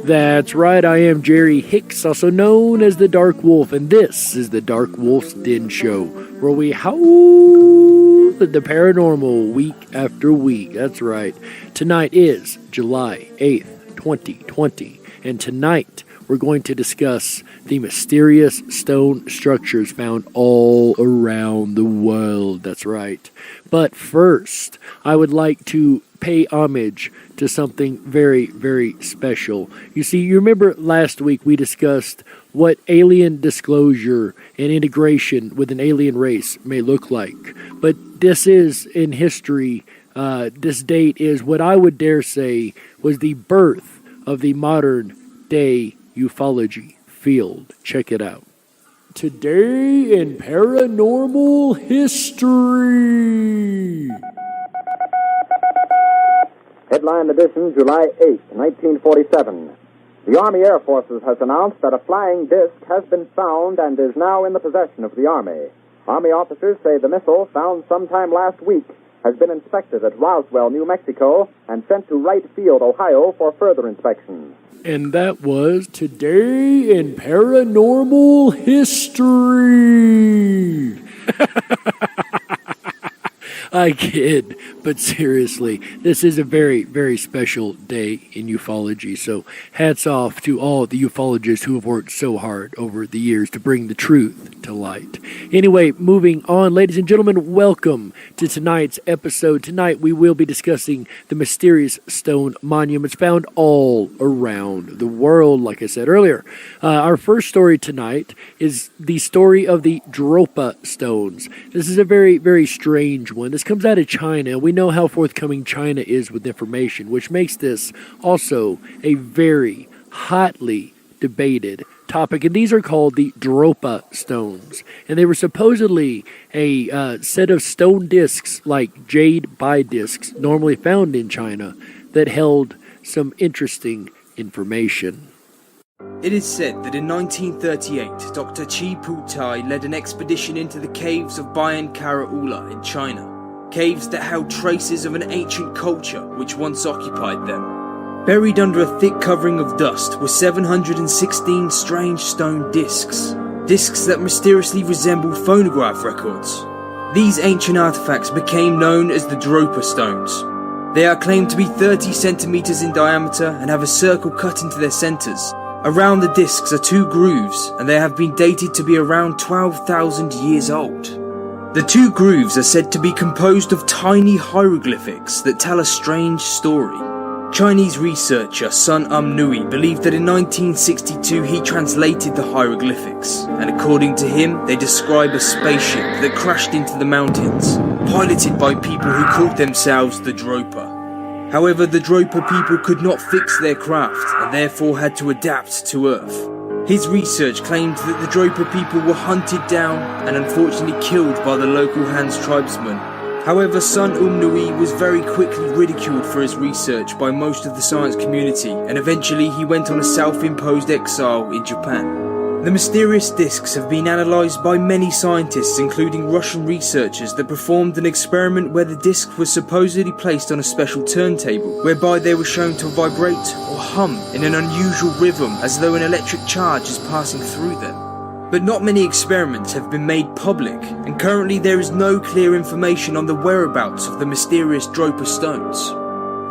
That's right, I am Jerry Hicks, also known as the Dark Wolf, and this is the DarkWolf's Den Show, where we howl at the paranormal week after week. That's right. Tonight is July 8th, 2020, and tonight we're going to discuss the mysterious stone structures found all around the world. That's right. But first, I would like to pay homage to something very, very special. You see, you remember last week we discussed what alien disclosure and integration with an alien race may look like. But this is, in history, this date is what I would dare say was the birth of the modern day ufology field. Check it out. Today in paranormal history. Headline edition, July 8, 1947. The Army Air Forces has announced that a flying disc has been found and is now in the possession of the Army. Army officers say the missile, found sometime last week, has been inspected at Roswell, New Mexico, and sent to Wright Field, Ohio, for further inspection. And that was Today in Paranormal History. I kid, but seriously, this is a very, very special day in ufology, so hats off to all the ufologists who have worked so hard over the years to bring the truth to light. Anyway, moving on, ladies and gentlemen, welcome to tonight's episode. Tonight we will be discussing the mysterious stone monuments found all around the world, like I said earlier. Our first story tonight is the story of the Dropa stones. This is a very, very strange one. This comes out of China. We know how forthcoming China is with information, which makes this also a very hotly debated topic. And these are called the Dropa stones. And they were supposedly a set of stone discs like jade discs normally found in China that held some interesting information. It is said that in 1938, Dr. Chi Pu-tai led an expedition into the caves of Bayan Kara-Ula in China. Caves that held traces of an ancient culture which once occupied them. Buried under a thick covering of dust were 716 strange stone discs. Discs that mysteriously resembled phonograph records. These ancient artifacts became known as the Dropa stones. They are claimed to be 30 centimeters in diameter and have a circle cut into their centers. Around the discs are two grooves, and they have been dated to be around 12,000 years old. The two grooves are said to be composed of tiny hieroglyphics that tell a strange story. Chinese researcher Sun Nui believed that in 1962 he translated the hieroglyphics, and according to him, they describe a spaceship that crashed into the mountains, piloted by people who called themselves the Dropa. However, the Dropa people could not fix their craft, and therefore had to adapt to Earth. His research claimed that the Dropa people were hunted down and unfortunately killed by the local Hans tribesmen. However, Sun Nui was very quickly ridiculed for his research by most of the science community, and eventually he went on a self-imposed exile in Japan. The mysterious discs have been analysed by many scientists, including Russian researchers that performed an experiment where the discs were supposedly placed on a special turntable, whereby they were shown to vibrate or hum in an unusual rhythm as though an electric charge is passing through them. But not many experiments have been made public, and currently there is no clear information on the whereabouts of the mysterious Dropa stones.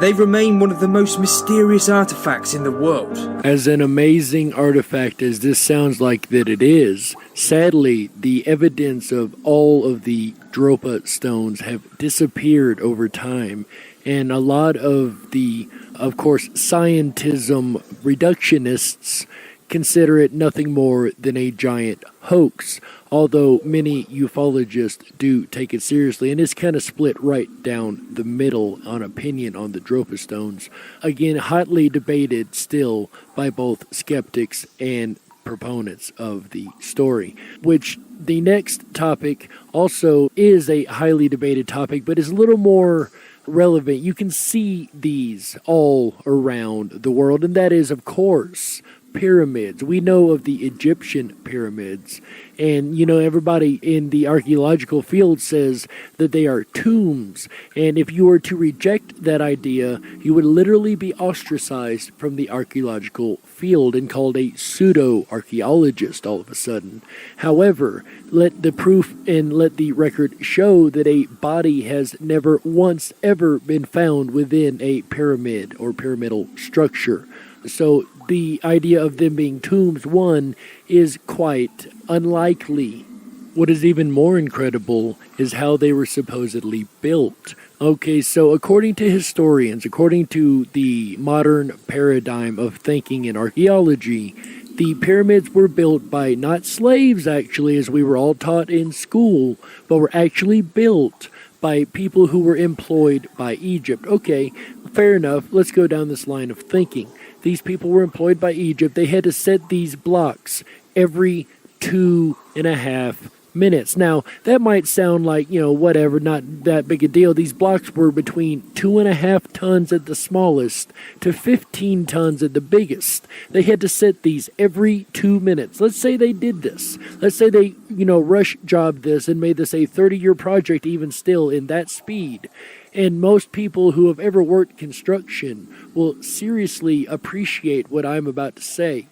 They remain one of the most mysterious artifacts in the world. As an amazing artifact as this sounds like that it is, sadly, the evidence of all of the Dropa stones have disappeared over time, and a lot of the, of course, scientism reductionists consider it nothing more than a giant hoax, although many ufologists do take it seriously, and it's kind of split right down the middle on opinion on the Dropa stones. Again, hotly debated still by both skeptics and proponents of the story, which the next topic also is a highly debated topic, but is a little more relevant. You can see these all around the world, and that is, of course, pyramids. We know of the Egyptian pyramids, and everybody in the archaeological field says that they are tombs, and if you were to reject that idea, you would literally be ostracized from the archaeological field and called a pseudo-archaeologist all of a sudden. However, let the proof and let the record show that a body has never once ever been found within a pyramid or pyramidal structure. So the idea of them being tombs, one, is quite unlikely. What is even more incredible is how they were supposedly built. Okay, so according to historians, according to the modern paradigm of thinking in archaeology, the pyramids were built by not slaves, actually, as we were all taught in school, but were actually built by people who were employed by Egypt. Okay, fair enough. Let's go down this line of thinking. These people were employed by Egypt. They had to set these blocks every 2.5 minutes. Now, that might sound like, whatever, not that big a deal. These blocks were between 2.5 tons at the smallest to 15 tons at the biggest. They had to set these every 2 minutes. Let's say they did this. Let's say they, rush jobbed this and made this a 30-year project even still in that speed. And most people who have ever worked construction will seriously appreciate what I'm about to say.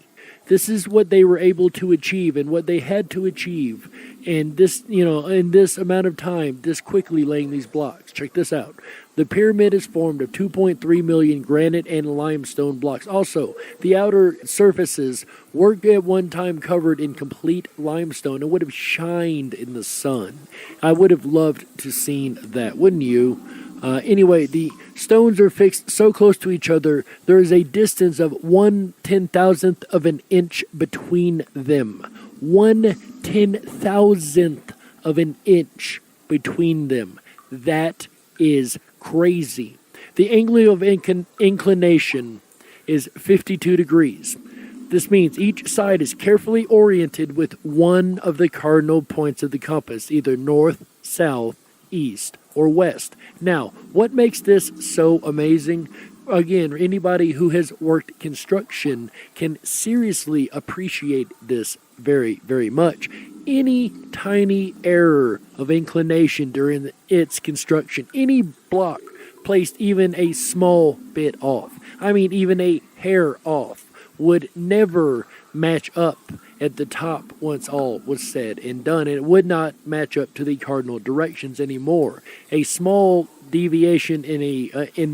This is what they were able to achieve and what they had to achieve. And this, in this amount of time, this quickly laying these blocks. Check this out. The pyramid is formed of 2.3 million granite and limestone blocks. Also, the outer surfaces were at one time covered in complete limestone and would have shined in the sun. I would have loved to seen that, wouldn't you? Anyway, the stones are fixed so close to each other, there is a distance of 1/10,000th of an inch between them. 1/10,000th of an inch between them. That is crazy. The angle of inclination is 52 degrees. This means each side is carefully oriented with one of the cardinal points of the compass, either north, south, east, or west. Now, what makes this so amazing? Again, anybody who has worked construction can seriously appreciate this very, very much. Any tiny error of inclination during its construction, any block placed even a small bit off, even a hair off, would never match up at the top once all was said and done, and it would not match up to the cardinal directions anymore. A small deviation in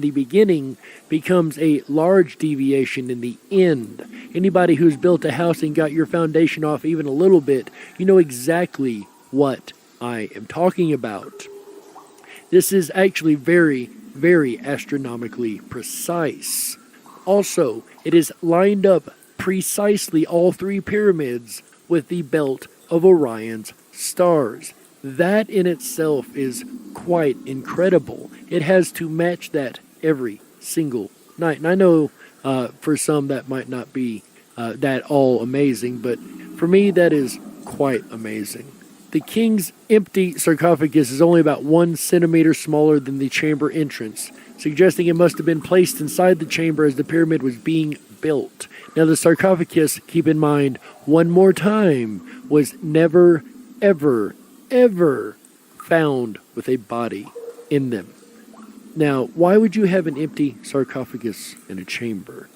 the beginning becomes a large deviation in the end. Anybody who's built a house and got your foundation off even a little bit, you know exactly what I am talking about. This is actually very, very astronomically precise. Also, it is lined up precisely, all three pyramids, with the belt of Orion's stars. That in itself is quite incredible. It has to match that every single night. And I know for some that might not be that all amazing, but for me that is quite amazing. The king's empty sarcophagus is only about 1 centimeter smaller than the chamber entrance, suggesting it must have been placed inside the chamber as the pyramid was being built. Now the sarcophagus, keep in mind, one more time, was never, ever, ever found with a body in them. Now, why would you have an empty sarcophagus in a chamber?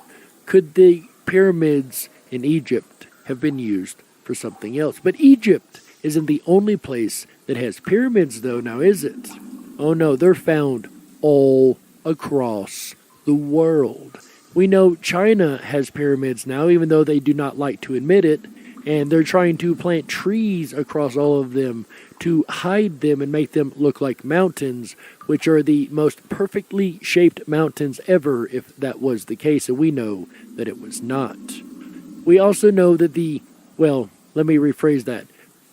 Could the pyramids in Egypt have been used for something else? But Egypt isn't the only place that has pyramids, though, now is it? Oh no, they're found all across the world. We know China has pyramids now, even though they do not like to admit it, and they're trying to plant trees across all of them to hide them and make them look like mountains, which are the most perfectly shaped mountains ever, if that was the case, and we know that it was not. We also know that let me rephrase that.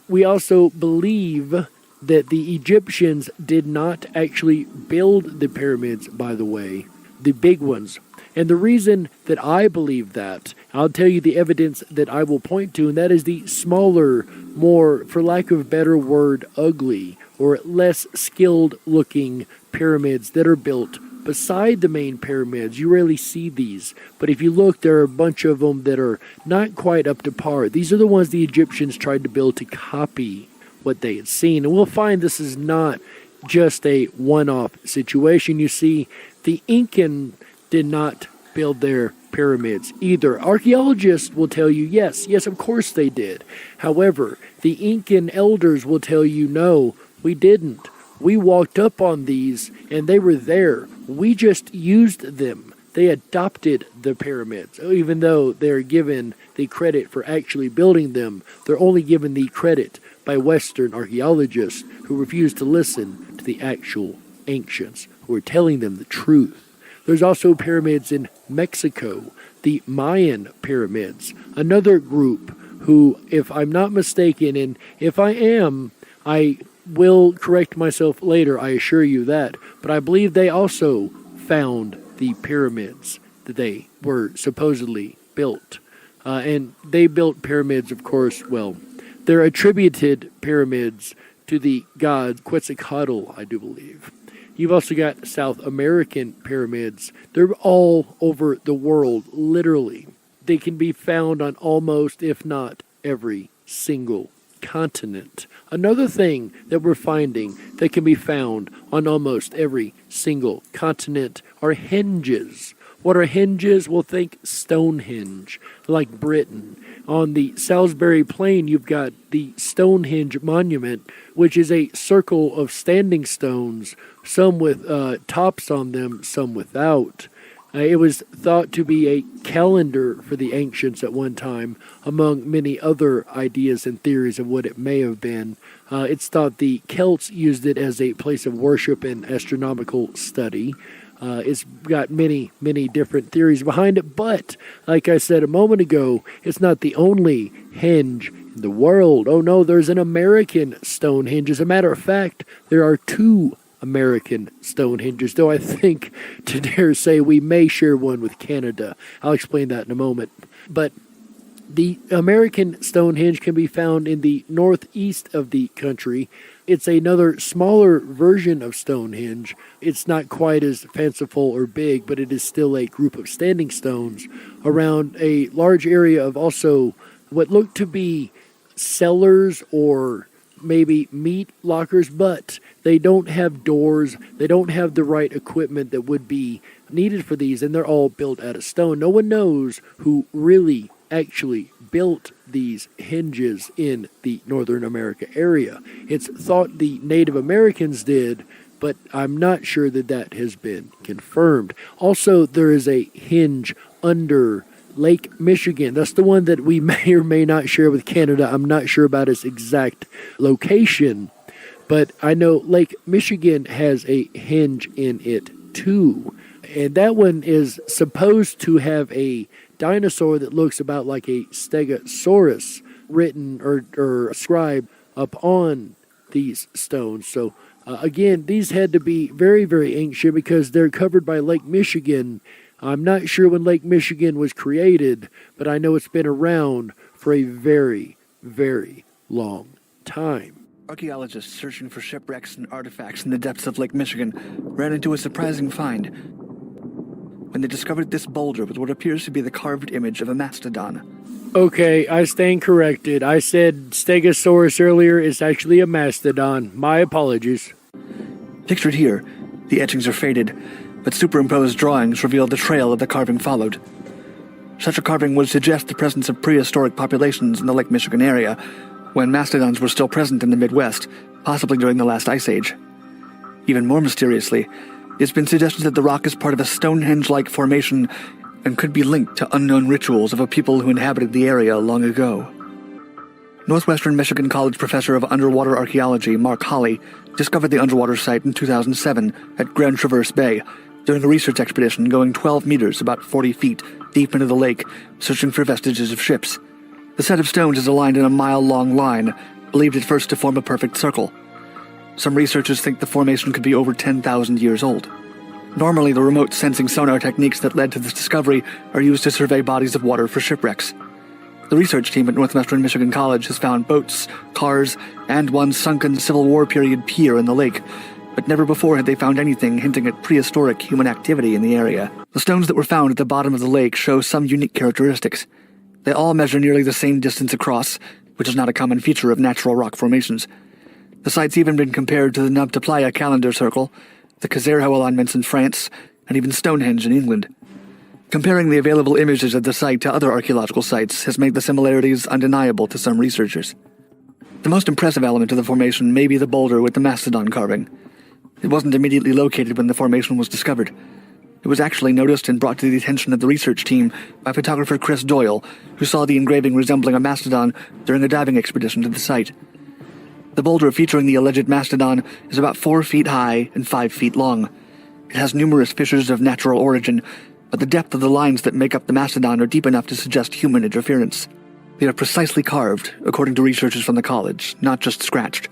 We also believe that the Egyptians did not actually build the pyramids, by the way, the big ones. And the reason that I believe that, I'll tell you the evidence that I will point to, and that is the smaller, more, for lack of a better word, ugly, or less skilled looking pyramids that are built beside the main pyramids. You rarely see these, but if you look, there are a bunch of them that are not quite up to par. These are the ones the Egyptians tried to build to copy what they had seen, and we'll find this is not just a one-off situation. You see, the Incan did not build their pyramids either. Archaeologists will tell you, yes, of course they did. However, the Incan elders will tell you, no, we didn't. We walked up on these and they were there. We just used them. They adopted the pyramids. Even though they're given the credit for actually building them, they're only given the credit by Western archaeologists who refuse to listen to the actual ancients who are telling them the truth. There's also pyramids in Mexico, the Mayan pyramids, another group who, if I'm not mistaken, and if I am, I will correct myself later, I assure you that, but I believe they also found the pyramids that they were supposedly built. And they built pyramids, of course, well, they're attributed pyramids to the god Quetzalcoatl, I do believe. You've also got South American pyramids. They're all over the world, literally. They can be found on almost, if not every single continent. Another thing that we're finding that can be found on almost every single continent are henges. What are henges? Well, think Stonehenge, like Britain. On the Salisbury Plain, you've got the Stonehenge Monument, which is a circle of standing stones, some with tops on them, some without. It was thought to be a calendar for the ancients at one time, among many other ideas and theories of what it may have been. It's thought the Celts used it as a place of worship and astronomical study. It's got many, many different theories behind it, but, like I said a moment ago, it's not the only henge in the world. Oh no, there's an American Stonehenge. As a matter of fact, there are two American Stonehenges, though I think, to dare say, we may share one with Canada. I'll explain that in a moment. But the American Stonehenge can be found in the northeast of the country. It's another smaller version of Stonehenge. It's not quite as fanciful or big, but it is still a group of standing stones around a large area of also what look to be cellars or maybe meat lockers, but they don't have doors. They don't have the right equipment that would be needed for these, and they're all built out of stone. No one knows who really actually built these henges in the Northern America area. It's thought the Native Americans did, but I'm not sure that that has been confirmed. Also, there is a henge under Lake Michigan. That's the one that we may or may not share with Canada. I'm not sure about its exact location, but I know Lake Michigan has a henge in it too. And that one is supposed to have a dinosaur that looks about like a stegosaurus written or scribed up on these stones. So again, these had to be very, very ancient because they're covered by Lake Michigan. I'm not sure when Lake Michigan was created, but I know it's been around for a very, very long time. Archaeologists searching for shipwrecks and artifacts in the depths of Lake Michigan ran into a surprising find when they discovered this boulder with what appears to be the carved image of a mastodon. Okay, I stand corrected. I said Stegosaurus earlier. It's actually a mastodon. My apologies. Pictured here, the etchings are faded, but superimposed drawings reveal the trail that the carving followed. Such a carving would suggest the presence of prehistoric populations in the Lake Michigan area, when mastodons were still present in the Midwest, possibly during the last ice age. Even more mysteriously, it's been suggested that the rock is part of a Stonehenge-like formation and could be linked to unknown rituals of a people who inhabited the area long ago. Northwestern Michigan College professor of underwater archaeology Mark Holley discovered the underwater site in 2007 at Grand Traverse Bay during a research expedition going 12 meters, about 40 feet, deep into the lake, searching for vestiges of ships. The set of stones is aligned in a mile-long line, believed at first to form a perfect circle. Some researchers think the formation could be over 10,000 years old. Normally, the remote sensing sonar techniques that led to this discovery are used to survey bodies of water for shipwrecks. The research team at Northwestern Michigan College has found boats, cars, and one sunken Civil War period pier in the lake, but never before had they found anything hinting at prehistoric human activity in the area. The stones that were found at the bottom of the lake show some unique characteristics. They all measure nearly the same distance across, which is not a common feature of natural rock formations. The site's even been compared to the Nabta Playa calendar circle, the Kazerho alignments in France, and even Stonehenge in England. Comparing the available images of the site to other archaeological sites has made the similarities undeniable to some researchers. The most impressive element of the formation may be the boulder with the mastodon carving. It wasn't immediately located when the formation was discovered. It was actually noticed and brought to the attention of the research team by photographer Chris Doyle, who saw the engraving resembling a mastodon during a diving expedition to the site. The boulder featuring the alleged mastodon is about 4 feet high and 5 feet long. It has numerous fissures of natural origin, but the depth of the lines that make up the mastodon are deep enough to suggest human interference. They are precisely carved, according to researchers from the college, not just scratched.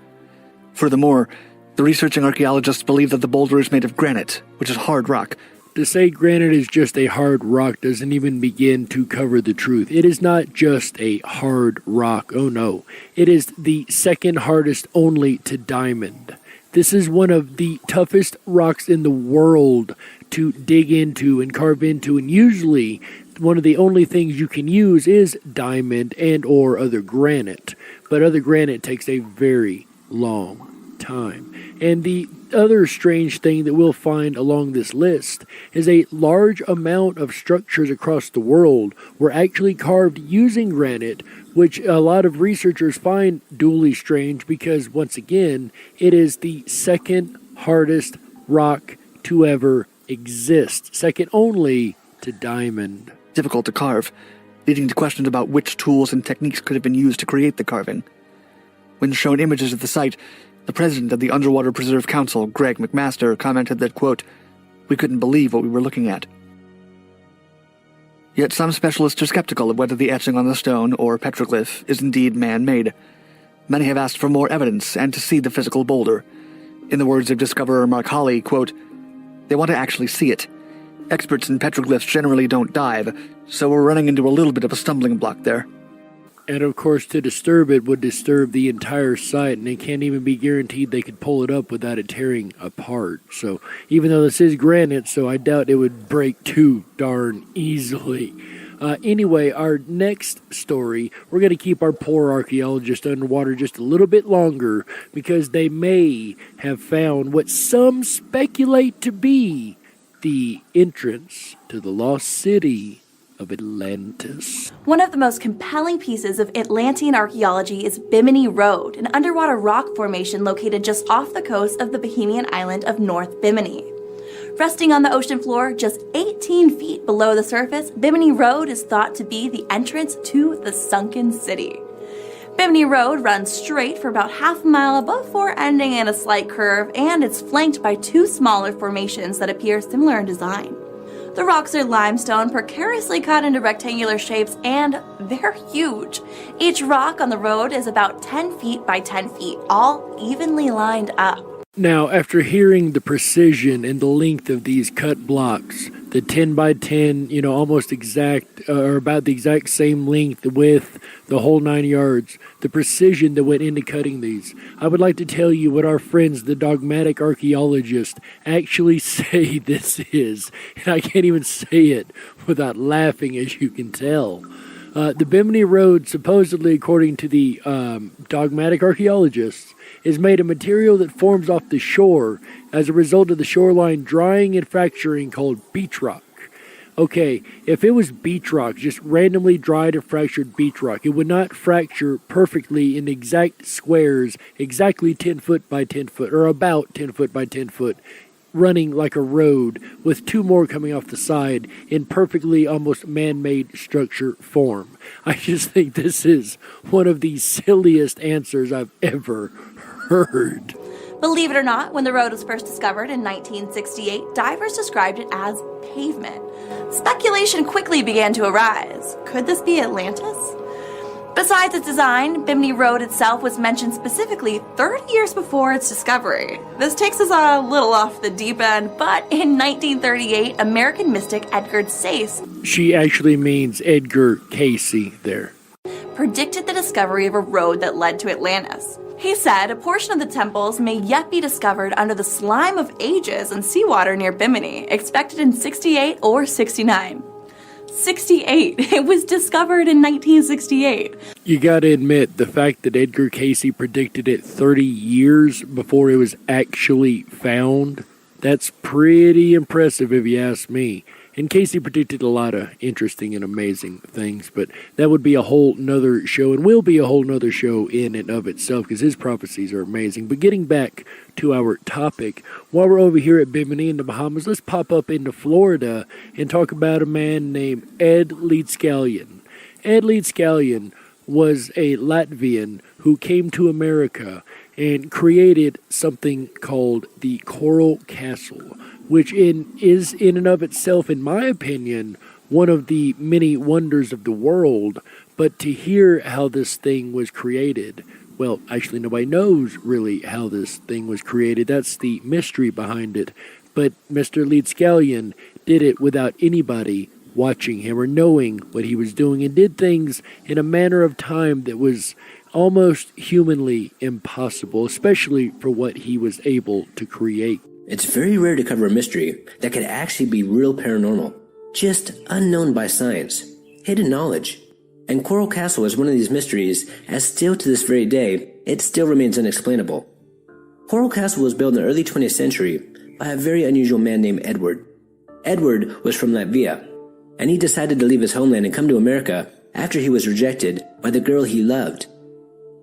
Furthermore, the researching archaeologists believe that the boulder is made of granite, which is hard rock. To say granite is just a hard rock doesn't even begin to cover the truth. It is not just a hard rock, oh no. It is the second hardest only to diamond. This is one of the toughest rocks in the world to dig into and carve into, and usually one of the only things you can use is diamond and or other granite. But other granite takes a very long time. And the other strange thing that we'll find along this list is a large amount of structures across the world were actually carved using granite, which a lot of researchers find duly strange because, once again, it is the second hardest rock to ever exist, second only to diamond. Difficult to carve, leading to questions about which tools and techniques could have been used to create the carving. When shown images of the site, the president of the Underwater Preserve Council, Greg McMaster, commented that, quote, "We couldn't believe what we were looking at." Yet some specialists are skeptical of whether the etching on the stone, or petroglyph, is indeed man-made. Many have asked for more evidence and to see the physical boulder. In the words of discoverer Mark Hawley, quote, "They want to actually see it. Experts in petroglyphs generally don't dive, so we're running into a little bit of a stumbling block there." And of course, to disturb it would disturb the entire site, and it can't even be guaranteed they could pull it up without it tearing apart. So, even though this is granite, so I doubt it would break too darn easily. Anyway, our next story, we're going to keep our poor archaeologists underwater just a little bit longer because they may have found what some speculate to be the entrance to the lost city of Atlantis. One of the most compelling pieces of Atlantean archaeology is Bimini Road, an underwater rock formation located just off the coast of the Bohemian island of North Bimini. Resting on the ocean floor just 18 feet below the surface, Bimini Road is thought to be the entrance to the sunken city. Bimini Road runs straight for about half a mile before ending in a slight curve, and it's flanked by 2 smaller formations that appear similar in design. The rocks are limestone, precariously cut into rectangular shapes, and they're huge. Each rock on the road is about 10 feet by 10 feet, all evenly lined up. Now, after hearing the precision and the length of these cut blocks, the 10 by 10, almost exact, or about the exact same length, width, the whole 9 yards, the precision that went into cutting these, I would like to tell you what our friends, the dogmatic archaeologists, actually say this is. And I can't even say it without laughing, as you can tell. The Bimini Road, supposedly, according to the dogmatic archaeologists, is made of material that forms off the shore as a result of the shoreline drying and fracturing called beach rock. Okay, if it was beach rock, just randomly dried and fractured beach rock, it would not fracture perfectly in exact squares, exactly 10 foot by 10 foot, or about 10 foot by 10 foot, running like a road with 2 more coming off the side in perfectly almost man-made structure form. I just think this is one of the silliest answers I've ever heard. Believe it or not, when the road was first discovered in 1968, divers described it as pavement. Speculation quickly began to arise. Could this be Atlantis? Besides its design, Bimini Road itself was mentioned specifically 30 years before its discovery. This takes us a little off the deep end, but in 1938, American mystic Edgar Cayce, she actually means Edgar Casey there, predicted the discovery of a road that led to Atlantis. He said a portion of the temples may yet be discovered under the slime of ages and seawater near Bimini, expected in 68 or 69. 68. It was discovered in 1968. You gotta admit, the fact that Edgar Cayce predicted it 30 years before it was actually found, that's pretty impressive if you ask me. And Cayce predicted a lot of interesting and amazing things, but that would be a whole nother show, and will be a whole nother show in and of itself, because his prophecies are amazing. But getting back to our topic, while we're over here at Bimini in the Bahamas, let's pop up into Florida and talk about a man named Ed Leedscallion. Ed Leedscallion was a Latvian who came to America and created something called the Coral Castle, which is in and of itself, in my opinion, one of the many wonders of the world. But to hear how this thing was created, well, actually nobody knows really how this thing was created. That's the mystery behind it. But Mr. Leedscallion did it without anybody watching him or knowing what he was doing, and did things in a manner of time that was almost humanly impossible, especially for what he was able to create. It's very rare to cover a mystery that could actually be real paranormal, just unknown by science, hidden knowledge. And Coral Castle is one of these mysteries, as still to this very day, it still remains unexplainable. Coral Castle was built in the early 20th century by a very unusual man named Edward. Edward was from Latvia, and he decided to leave his homeland and come to America after he was rejected by the girl he loved.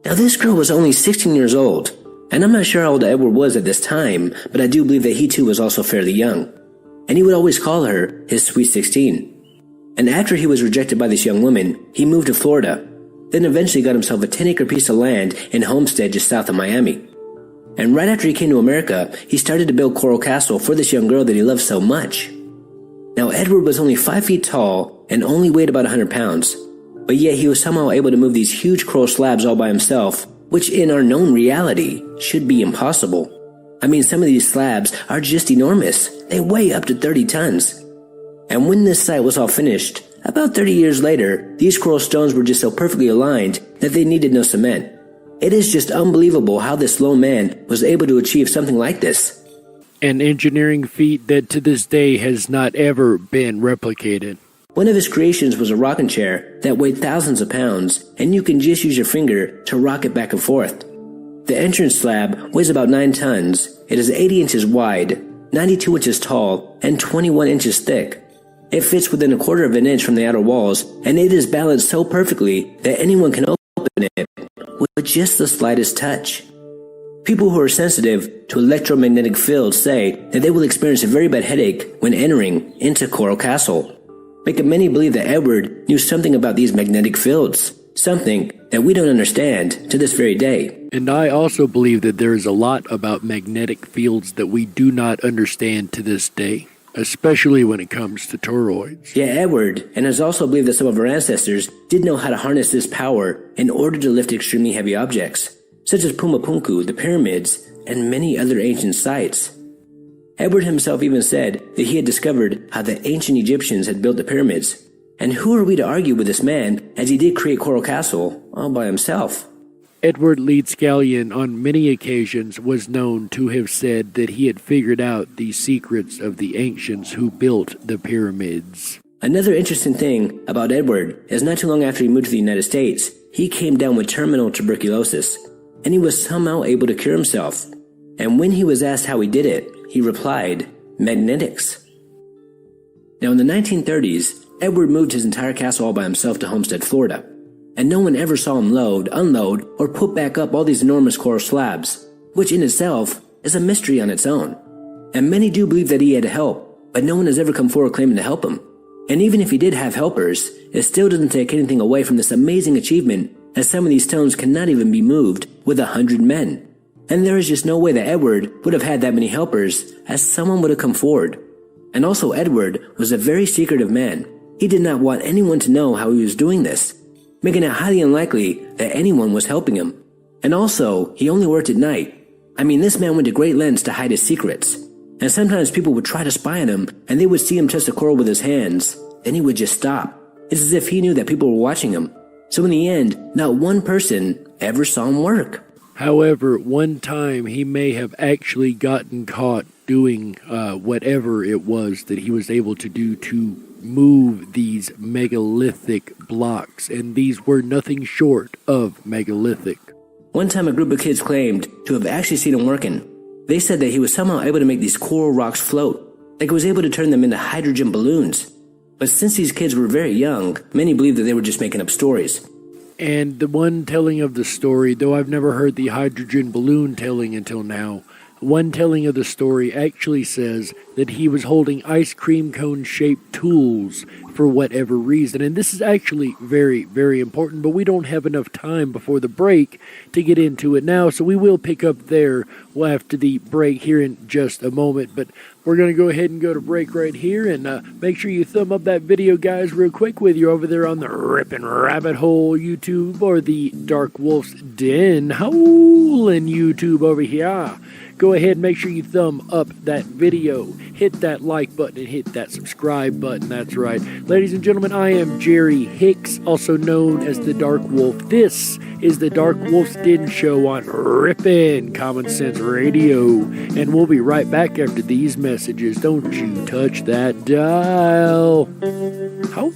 Now this girl was only 16 years old, and I'm not sure how old Edward was at this time, but I do believe that he too was also fairly young. And he would always call her his Sweet 16. And after he was rejected by this young woman, he moved to Florida, then eventually got himself a 10-acre piece of land in Homestead just south of Miami. And right after he came to America, he started to build Coral Castle for this young girl that he loved so much. Now Edward was only 5 feet tall and only weighed about 100 pounds, but yet he was somehow able to move these huge coral slabs all by himself, which in our known reality should be impossible. I mean, some of these slabs are just enormous. They weigh up to 30 tons. And when this site was all finished, about 30 years later, these coral stones were just so perfectly aligned that they needed no cement. It is just unbelievable how this lone man was able to achieve something like this. An engineering feat that to this day has not ever been replicated. One of his creations was a rocking chair that weighed thousands of pounds, and you can just use your finger to rock it back and forth. The entrance slab weighs about 9 tons. It is 80 inches wide, 92 inches tall, and 21 inches thick. It fits within 1/4 of an inch from the outer walls, and it is balanced so perfectly that anyone can open it with just the slightest touch. People who are sensitive to electromagnetic fields say that they will experience a very bad headache when entering into Coral Castle, making many believe that Edward knew something about these magnetic fields, something that we don't understand to this very day. And I also believe that there is a lot about magnetic fields that we do not understand to this day, especially when it comes to toroids. Yeah, Edward, and has also believed that some of our ancestors did know how to harness this power in order to lift extremely heavy objects, such as Pumapunku, the pyramids, and many other ancient sites. Edward himself even said that he had discovered how the ancient Egyptians had built the pyramids. And who are we to argue with this man, as he did create Coral Castle all by himself? Edward Leedscallion on many occasions was known to have said that he had figured out the secrets of the ancients who built the pyramids. Another interesting thing about Edward is not too long after he moved to the United States, he came down with terminal tuberculosis, and he was somehow able to cure himself. And when he was asked how he did it, he replied, magnetics. Now in the 1930s, Edward moved his entire castle all by himself to Homestead, Florida, and no one ever saw him load, unload, or put back up all these enormous coral slabs, which in itself is a mystery on its own. And many do believe that he had help, but no one has ever come forward claiming to help him. And even if he did have helpers, it still doesn't take anything away from this amazing achievement, as some of these stones cannot even be moved with 100 men. And there is just no way that Edward would have had that many helpers, as someone would have come forward. And also Edward was a very secretive man. He did not want anyone to know how he was doing this, making it highly unlikely that anyone was helping him. And also, he only worked at night. I mean, this man went to great lengths to hide his secrets. And sometimes people would try to spy on him, and they would see him touch the coral with his hands. Then he would just stop. It's as if he knew that people were watching him. So in the end, not one person ever saw him work. However, one time he may have actually gotten caught doing whatever it was that he was able to do to move these megalithic blocks, and these were nothing short of megalithic. One time a group of kids claimed to have actually seen him working. They said that he was somehow able to make these coral rocks float, like he was able to turn them into hydrogen balloons. But since these kids were very young, many believed that they were just making up stories. And the one telling of the story, though I've never heard the hydrogen balloon telling until now, one telling of the story actually says that he was holding ice cream cone-shaped tools for whatever reason. And this is actually very, very important, but we don't have enough time before the break to get into it now, so we will pick up there after the break here in just a moment. But we're going to go ahead and go to break right here, and make sure you thumb up that video, guys, real quick, whether you're over there on the Rippin' Rabbit Hole YouTube or the Darkwolf's Den Howlin' YouTube over here. Go ahead and make sure you thumb up that video, hit that like button, and hit that subscribe button. That's right. Ladies and gentlemen, I am Jerry Hicks, also known as the Dark Wolf. This is the Darkwolf's Den Show on Rippin' Common Sense Radio. And we'll be right back after these messages. Don't you touch that dial. How?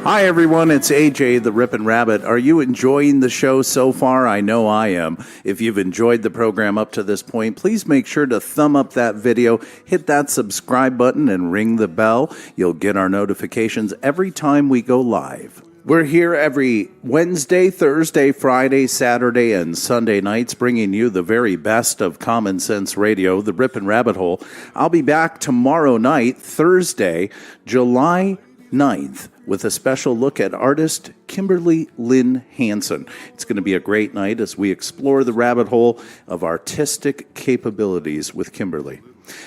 Hi everyone, it's AJ the Rippin' Rabbit. Are you enjoying the show so far? I know I am. If you've enjoyed the program up to this point, please make sure to thumb up that video, hit that subscribe button, and ring the bell. You'll get our notifications every time we go live. We're here every Wednesday, Thursday, Friday, Saturday, and Sunday nights, bringing you the very best of Common Sense Radio, the Rippin' Rabbit Hole. I'll be back tomorrow night, Thursday, July 9th, with a special look at artist Kimberly Lynn Hansen. It's going to be a great night as we explore the rabbit hole of artistic capabilities with Kimberly.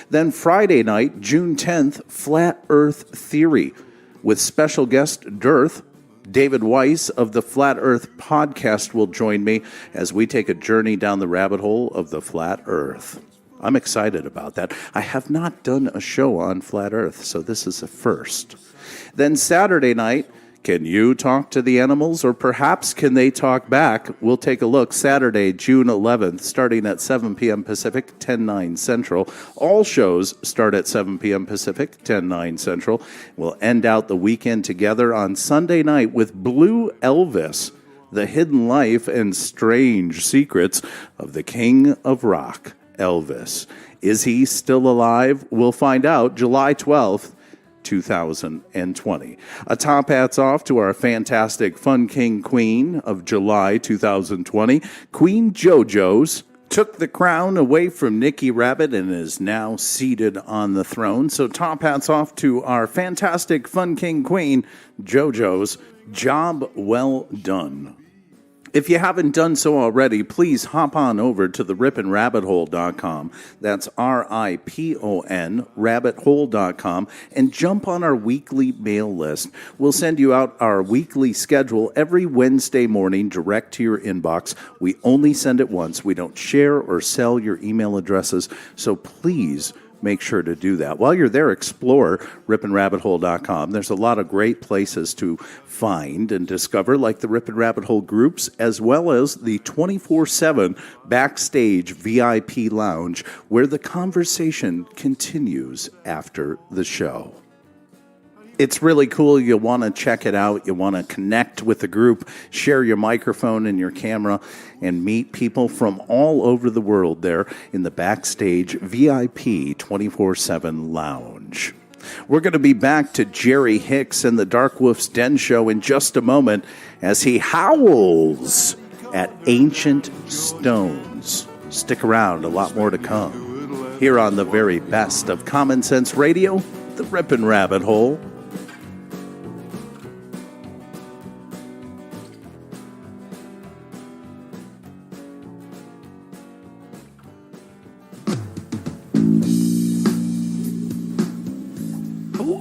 Then Friday night, June 10th, Flat Earth Theory, with special guest Dearth. David Weiss of the Flat Earth Podcast will join me as we take a journey down the rabbit hole of the Flat Earth. I'm excited about that. I have not done a show on Flat Earth, so this is a first. Then Saturday night, can you talk to the animals, or perhaps can they talk back? We'll take a look Saturday, June 11th, starting at 7 p.m. Pacific, 10/9 Central. All shows start at 7 p.m. Pacific, 10/9 Central. We'll end out the weekend together on Sunday night with Blue Elvis, the hidden life and strange secrets of the King of Rock, Elvis. Is he still alive? We'll find out July 12th. 2020. A top hats off to our fantastic Fun King Queen of July 2020. Queen JoJo's took the crown away from Nikki Rabbit and is now seated on the throne. So top hats off to our fantastic Fun King Queen, JoJo's. Job well done. If you haven't done so already, please hop on over to the rippinrabbithole.com. That's RIPON, rabbithole.com, and jump on our weekly mail list. We'll send you out our weekly schedule every Wednesday morning direct to your inbox. We only send it once. We don't share or sell your email addresses, so please make sure to do that. While you're there, explore rippinrabbithole.com. There's a lot of great places to find and discover, like the Rippin' Rabbit Hole groups, as well as the 24/7 backstage VIP lounge, where the conversation continues after the show. It's really cool. You'll want to check it out. You want to connect with the group, share your microphone and your camera, and meet people from all over the world there in the backstage VIP 24/7 lounge. We're going to be back to Jerry Hicks and the Darkwolf's Den Show in just a moment as he howls at ancient stones. Stick around, a lot more to come. Here on the very best of Common Sense Radio, the Rippin' Rabbit Hole.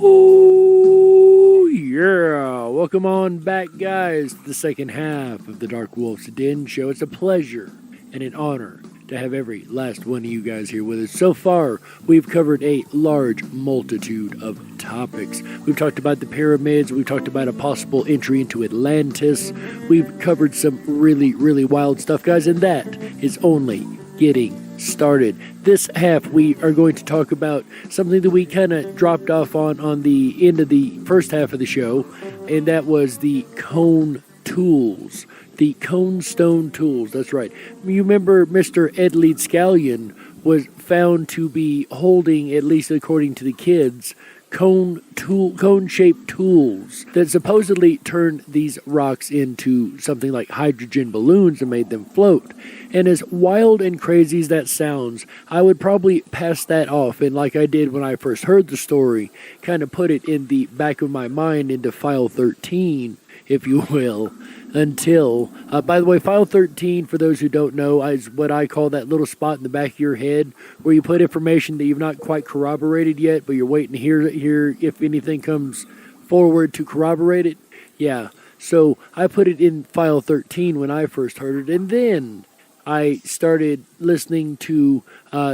Oh, Yeah, welcome on back, guys, to the second half of the DarkWolf's Den Show. It's a pleasure and an honor to have every last one of you guys here with us. So far, we've covered a large multitude of topics. We've talked about the pyramids. We've talked about a possible entry into Atlantis. We've covered some really, really wild stuff, guys, and that is only getting started. This half, we are going to talk about something that we kind of dropped off on the end of the first half of the show, and that was the cone tools. The cone stone tools, that's right. You remember Mr. Ed Leedscallion was found to be holding, at least according to the kids, cone-shaped tools that supposedly turned these rocks into something like hydrogen balloons and made them float. And as wild and crazy as that sounds, I would probably pass that off, and like I did when I first heard the story, kind of put it in the back of my mind into File 13, if you will, until, by the way, File 13, for those who don't know, is what I call that little spot in the back of your head where you put information that you've not quite corroborated yet, but you're waiting to hear if anything comes forward to corroborate it. Yeah, so I put it in File 13 when I first heard it, and then I started listening to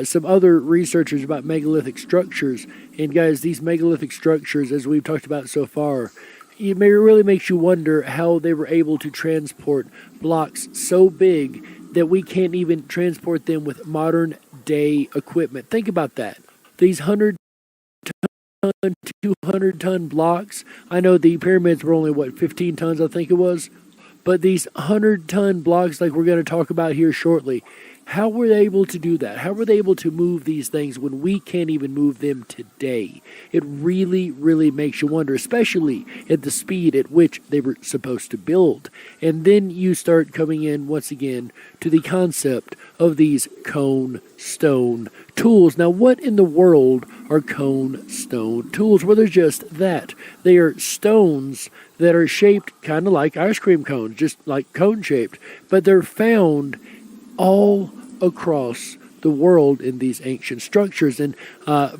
some other researchers about megalithic structures. And guys, these megalithic structures, as we've talked about so far, it really makes you wonder how they were able to transport blocks so big that we can't even transport them with modern day equipment. Think about that. These 100-ton, 200-ton blocks. I know the pyramids were only, 15 tons, I think it was. But these 100-ton blocks, like we're going to talk about here shortly, how were they able to do that? How were they able to move these things when we can't even move them today? It really, really makes you wonder, especially at the speed at which they were supposed to build. And then you start coming in, once again, to the concept of these cone stone tools. Now, what in the world are cone stone tools? Well, they're just that. They are stones that are shaped kind of like ice cream cones, just like cone-shaped, but they're found all across the world in these ancient structures. And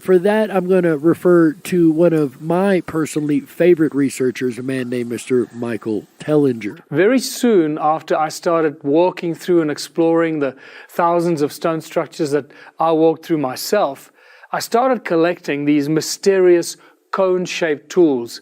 for that, I'm going to refer to one of my personally favorite researchers, a man named Mr. Michael Tellinger. Very soon after I started walking through and exploring the thousands of stone structures that I walked through myself, I started collecting these mysterious cone-shaped tools.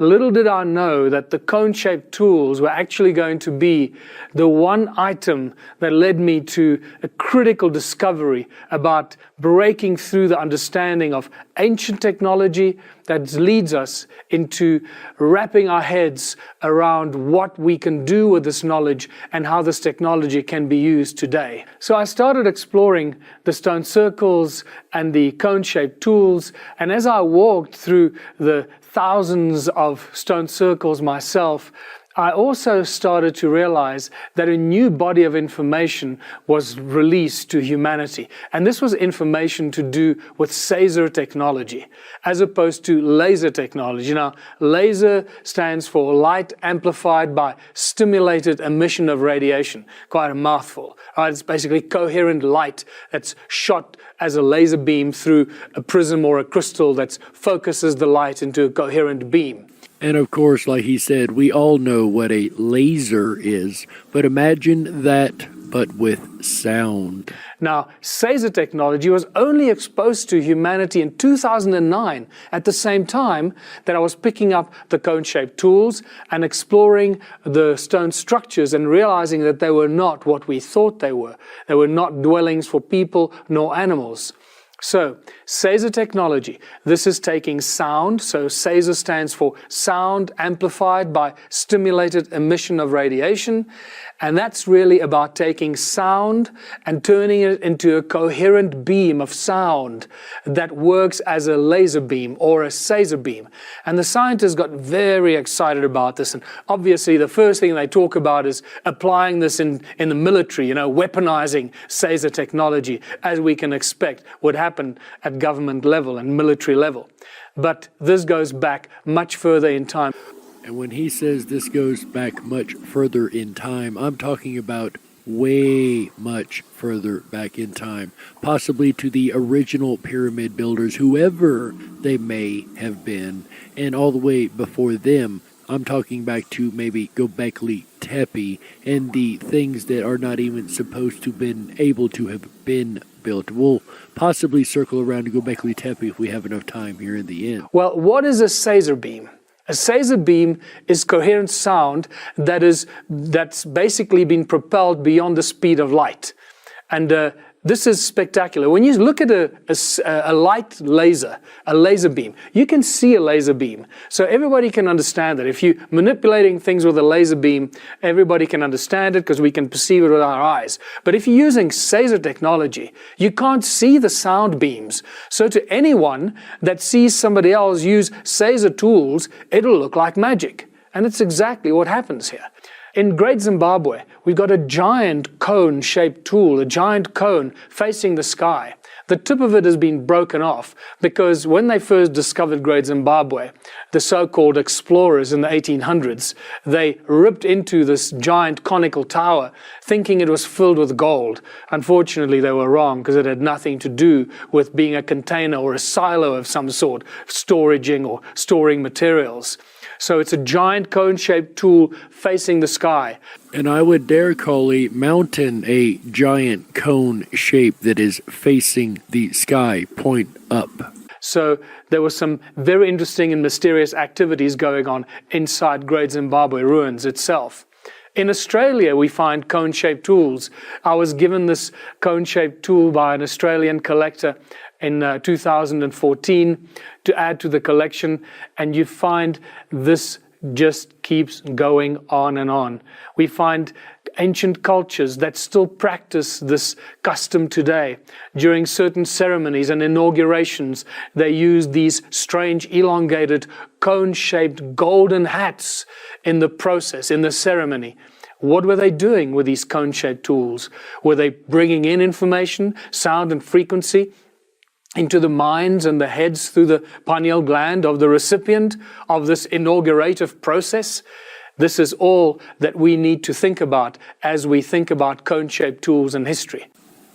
Little did I know that the cone-shaped tools were actually going to be the one item that led me to a critical discovery about breaking through the understanding of ancient technology that leads us into wrapping our heads around what we can do with this knowledge and how this technology can be used today. So I started exploring the stone circles and the cone-shaped tools, and as I walked through the thousands of stone circles myself, I also started to realize that a new body of information was released to humanity. And this was information to do with Caesar technology, as opposed to laser technology. Now, laser stands for light amplified by stimulated emission of radiation. Quite a mouthful. Right? It's basically coherent light that's shot as a laser beam through a prism or a crystal that focuses the light into a coherent beam. And of course, like he said, we all know what a laser is, but imagine that, but with sound. Now, Caesar technology was only exposed to humanity in 2009, at the same time that I was picking up the cone-shaped tools and exploring the stone structures and realizing that they were not what we thought they were. They were not dwellings for people nor animals. So, Caesar technology, this is taking sound, so Caesar stands for sound amplified by stimulated emission of radiation, and that's really about taking sound and turning it into a coherent beam of sound that works as a laser beam or a Caesar beam. And the scientists got very excited about this, and obviously the first thing they talk about is applying this in the military, weaponizing Caesar technology, as we can expect would happen at government level and military level. But this goes back much further in time. And when he says this goes back much further in time, I'm talking about way much further back in time, possibly to the original pyramid builders, whoever they may have been, and all the way before them. I'm talking back to maybe Göbekli Tepe and the things that are not even supposed to been able to have been built. We'll possibly circle around to Göbekli Tepe if we have enough time here in the end. Well, what is a Caesar beam? A Caesar beam is coherent sound that's basically been propelled beyond the speed of light. And this is spectacular. When you look at a light laser, a laser beam, you can see a laser beam. So everybody can understand that. If you're manipulating things with a laser beam, everybody can understand it because we can perceive it with our eyes. But if you're using Caesar technology, you can't see the sound beams. So to anyone that sees somebody else use Caesar tools, it'll look like magic. And it's exactly what happens here. In Great Zimbabwe, we've got a giant cone-shaped tool, a giant cone facing the sky. The tip of it has been broken off because when they first discovered Great Zimbabwe, the so-called explorers in the 1800s, they ripped into this giant conical tower thinking it was filled with gold. Unfortunately, they were wrong because it had nothing to do with being a container or a silo of some sort, storaging or storing materials. So it's a giant cone-shaped tool facing the sky. And I would dare call a mountain a giant cone shape that is facing the sky, point up. So there were some very interesting and mysterious activities going on inside Great Zimbabwe ruins itself. In Australia, we find cone-shaped tools. I was given this cone-shaped tool by an Australian collector in 2014 to add to the collection, and you find this just keeps going on and on. We find ancient cultures that still practice this custom today. During certain ceremonies and inaugurations, they use these strange elongated cone-shaped golden hats in the process, in the ceremony. What were they doing with these cone-shaped tools? Were they bringing in information, sound and frequency, into the minds and the heads through the pineal gland of the recipient of this inaugurative process? This is all that we need to think about as we think about cone-shaped tools in history.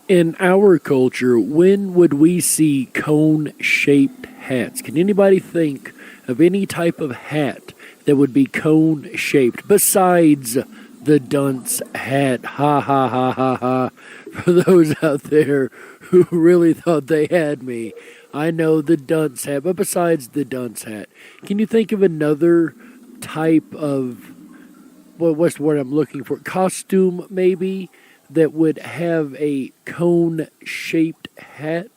In our culture, when would we see cone-shaped hats? Can anybody think of any type of hat that would be cone-shaped besides the dunce hat? Ha ha ha ha ha. For those out there who really thought they had me, I know the dunce hat, but besides the dunce hat, can you think of another type of, what's the word I'm looking for, costume maybe, that would have a cone-shaped hat?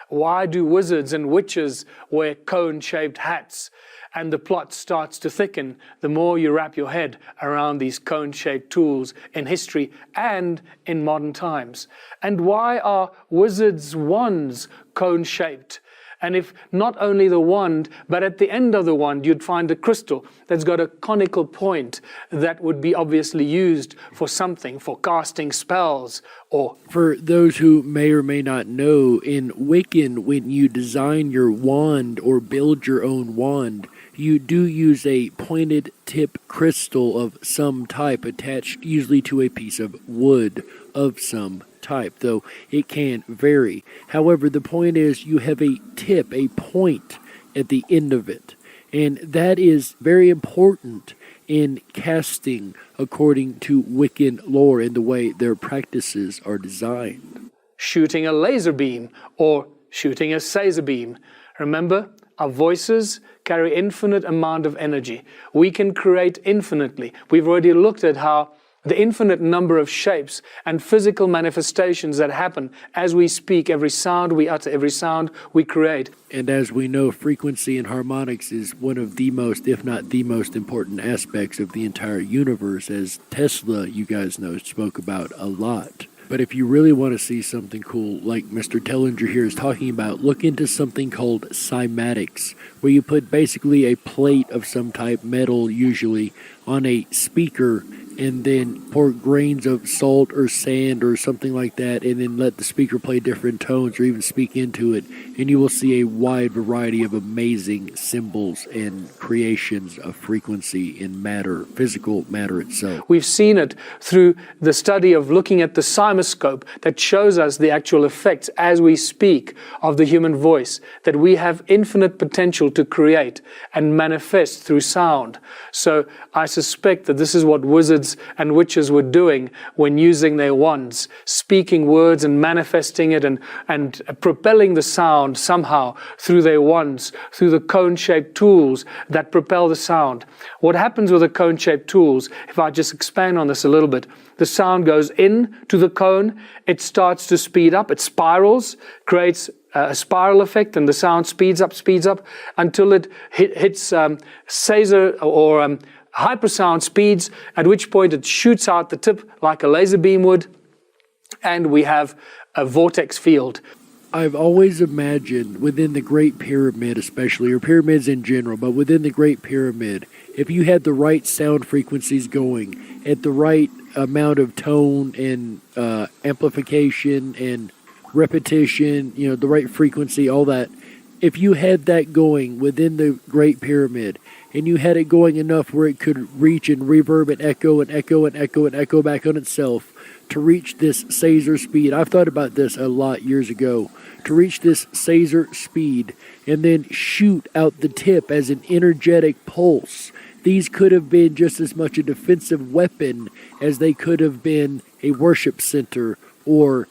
Why do wizards and witches wear cone-shaped hats? And the plot starts to thicken the more you wrap your head around these cone-shaped tools in history and in modern times. And why are wizards' wands cone-shaped? And if not only the wand, but at the end of the wand, you'd find a crystal that's got a conical point that would be obviously used for something, for casting spells or... For those who may or may not know, in Wiccan, when you design your wand or build your own wand, you do use a pointed tip crystal of some type attached usually to a piece of wood of some type, though it can vary. However, the point is you have a tip, a point at the end of it, and that is very important in casting according to Wiccan lore and the way their practices are designed. Shooting a laser beam or shooting a Caesar beam. Remember, our voices carry infinite amount of energy. We can create infinitely. We've already looked at how the infinite number of shapes and physical manifestations that happen as we speak, every sound we utter, every sound we create. And as we know, frequency and harmonics is one of the most, if not the most important aspects of the entire universe, as Tesla, you guys know, spoke about a lot. But if you really want to see something cool, like Mr. Tellinger here is talking about, look into something called cymatics, where you put basically a plate of some type, metal usually, on a speaker, and then pour grains of salt or sand or something like that, and then let the speaker play different tones or even speak into it, and you will see a wide variety of amazing symbols and creations of frequency in matter, physical matter itself. We've seen it through the study of looking at the cymoscope that shows us the actual effects as we speak of the human voice, that we have infinite potential to create and manifest through sound. So I suspect that this is what wizards and witches were doing when using their wands, speaking words and manifesting it and propelling the sound somehow through their wands, through the cone-shaped tools that propel the sound. What happens with the cone-shaped tools, if I just expand on this a little bit, the sound goes in to the cone, it starts to speed up, it spirals, creates a spiral effect, and the sound speeds up until it hits Caesar or hypersound speeds, at which point it shoots out the tip like a laser beam would, and we have a vortex field. I've always imagined within the Great Pyramid especially, or pyramids in general, but within the Great Pyramid, if you had the right sound frequencies going at the right amount of tone and amplification and repetition, the right frequency, all that, if you had that going within the Great Pyramid, and you had it going enough where it could reach and reverb and echo and echo and echo and echo back on itself to reach this Caesar speed. I've thought about this a lot years ago. To reach this Caesar speed and then shoot out the tip as an energetic pulse. These could have been just as much a defensive weapon as they could have been a worship center, or,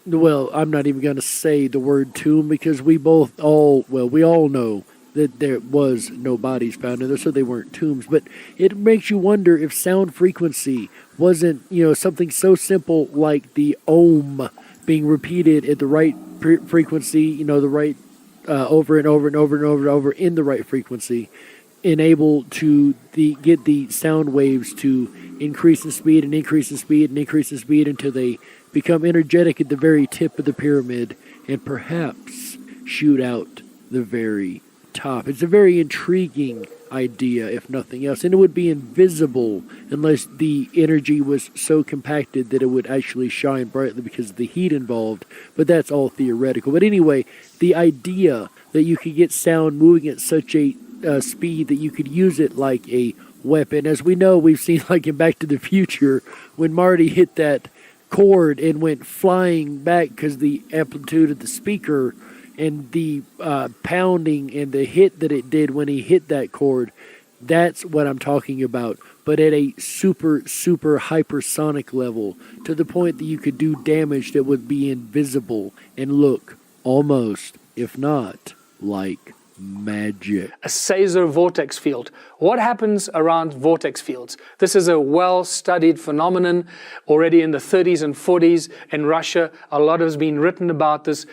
well, I'm not even going to say the word tomb, because we all know that there was no bodies found in there, so they weren't tombs. But it makes you wonder if sound frequency wasn't, something so simple like the ohm being repeated at the right frequency, the right over and over and over and over and over in the right frequency, enabled to get the sound waves to increase in speed and increase in speed and increase in speed until they become energetic at the very tip of the pyramid and perhaps shoot out the very top. It's a very intriguing idea, if nothing else, and it would be invisible unless the energy was so compacted that it would actually shine brightly because of the heat involved, but that's all theoretical. But anyway, the idea that you could get sound moving at such a speed that you could use it like a weapon, as we know, we've seen like in Back to the Future when Marty hit that chord and went flying back because the amplitude of the speaker and the pounding and the hit that it did when he hit that chord. That's what I'm talking about, but at a super, super hypersonic level, to the point that you could do damage that would be invisible and look almost, if not, like magic. A Caesar vortex field. What happens around vortex fields? This is a well-studied phenomenon already in the 30s and 40s in Russia. A lot has been written about this.